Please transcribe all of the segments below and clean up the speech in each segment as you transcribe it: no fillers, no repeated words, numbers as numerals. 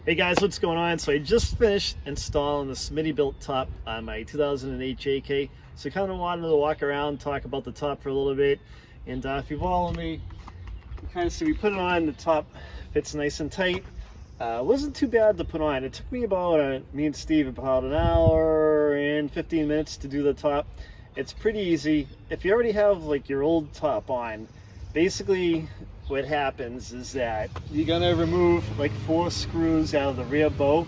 Hey guys, what's going on? So I just finished installing the Smittybilt top on my 2008 JK. So kind of wanted to walk around, talk about the top for a little bit. And if you follow me, you kind of see we put it on, the top fits nice and tight. It wasn't too bad to put on. It took me about, me and Steve, about an hour and 15 minutes to do the top. It's pretty easy. If you already have like your old top on, basically what happens is that you're gonna remove like 4 screws out of the rear bow,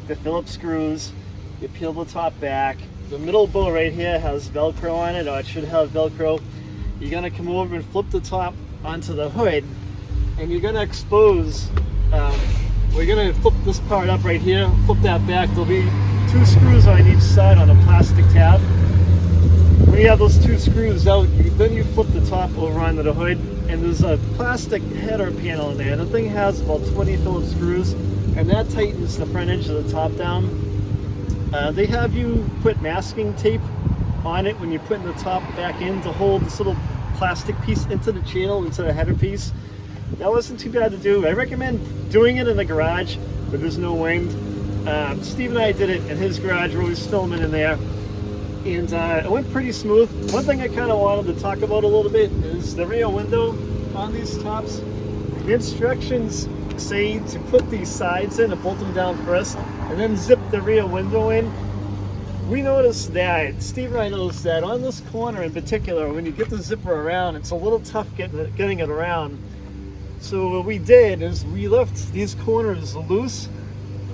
the Phillips screws. You peel the top back. The middle bow right here has Velcro on it, or it should have Velcro. You're gonna come over and flip the top onto the hood, and you're gonna expose, we're gonna flip this part up right here, flip that back. There'll be 2 screws on each side on a plastic tab. When you have those 2 screws out, then you flip the top over onto the hood, and there's a plastic header panel in there. The thing has about 20 Phillips screws, and that tightens the front edge of the top down. They have you put masking tape on it when you're putting the top back in to hold this little plastic piece into the channel, into the header piece. That wasn't too bad to do. I recommend doing it in the garage where there's no wind. Steve and I did it in his garage. We're always filming in there. And it went pretty smooth. One thing I kind of wanted to talk about a little bit is the rear window on these tops. The instructions say to put these sides in and bolt them down first, and then zip the rear window in. We noticed that, Steve and I noticed that on this corner in particular, when you get the zipper around, it's a little tough getting it around. So what we did is we left these corners loose,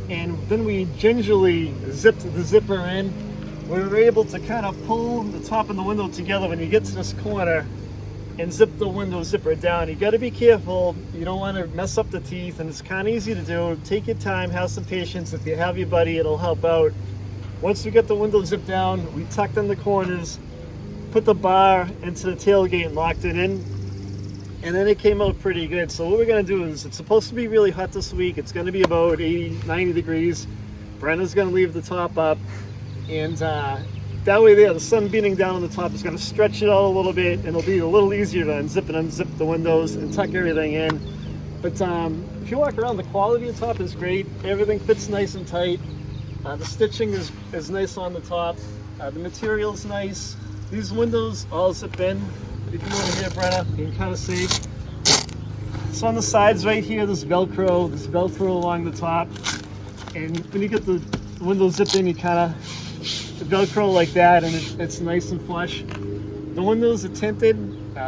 and then we gingerly zipped the zipper in. We were able to kind of pull the top and the window together when you get to this corner and zip the window zipper down. You got to be careful. You don't want to mess up the teeth, and it's kind of easy to do. Take your time, have some patience. If you have your buddy, it'll help out. Once we get the window zipped down, we tucked in the corners, put the bar into the tailgate and locked it in, and then it came out pretty good. So what we're going to do is, it's supposed to be really hot this week. It's going to be about 80, 90 degrees. Brenda's going to leave the top up. And that way there, the sun beating down on the top is going to stretch it out a little bit, and it'll be a little easier to unzip and unzip the windows and tuck everything in. But if you walk around, the quality of the top is great. Everything fits nice and tight. The stitching is nice on the top. The material's nice. These windows all zip in. If you come over here, Brenna, you can kind of see. So on the sides right here, there's Velcro. There's Velcro along the top. And when you get the window zipped in, you kind of Velcro like that, and it's nice and flush. The windows are tinted,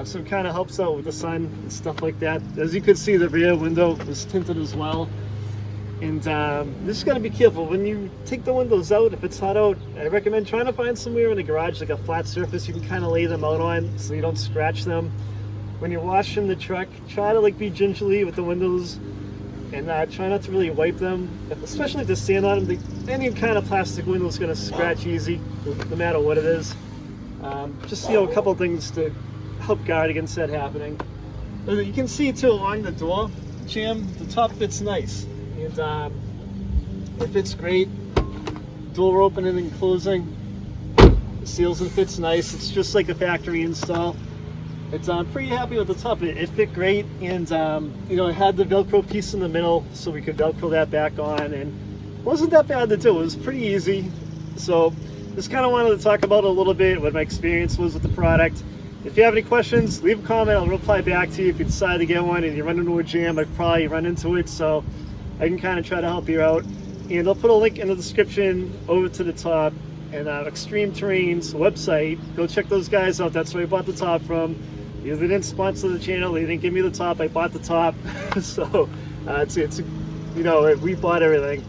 so it kind of helps out with the sun and stuff like that. As you can see, the rear window is tinted as well. And just got to be careful when you take the windows out. If it's hot out, I recommend trying to find somewhere in the garage, like a flat surface you can kind of lay them out on so you don't scratch them. When you're washing the truck, try to like be gingerly with the windows, and try not to really wipe them, especially if there's sand on them. Any kind of plastic window is going to scratch easy, no matter what it is. Just, a couple things to help guard against that happening. You can see too, along the door jamb, the top fits nice, and it fits great. Door opening and closing, it seals and fits nice. It's just like a factory install. I'm pretty happy with the top. It fit great, and it had the Velcro piece in the middle, so we could Velcro that back on, and it wasn't that bad to do. It was pretty easy. So just kind of wanted to talk about a little bit what my experience was with the product. If you have any questions, leave a comment. I'll reply back to you. If you decide to get one and you run into a jam, I've probably run into it, so I can kind of try to help you out. And I'll put a link in the description over to the top, and Extremeterrain's website. Go check those guys out. That's where I bought the top from. They didn't sponsor the channel. They didn't give me the top. I bought the top. So we bought everything.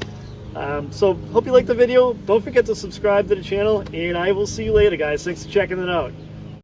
So hope you liked the video. Don't forget to subscribe to the channel, and I will see you later, guys. Thanks for checking it out.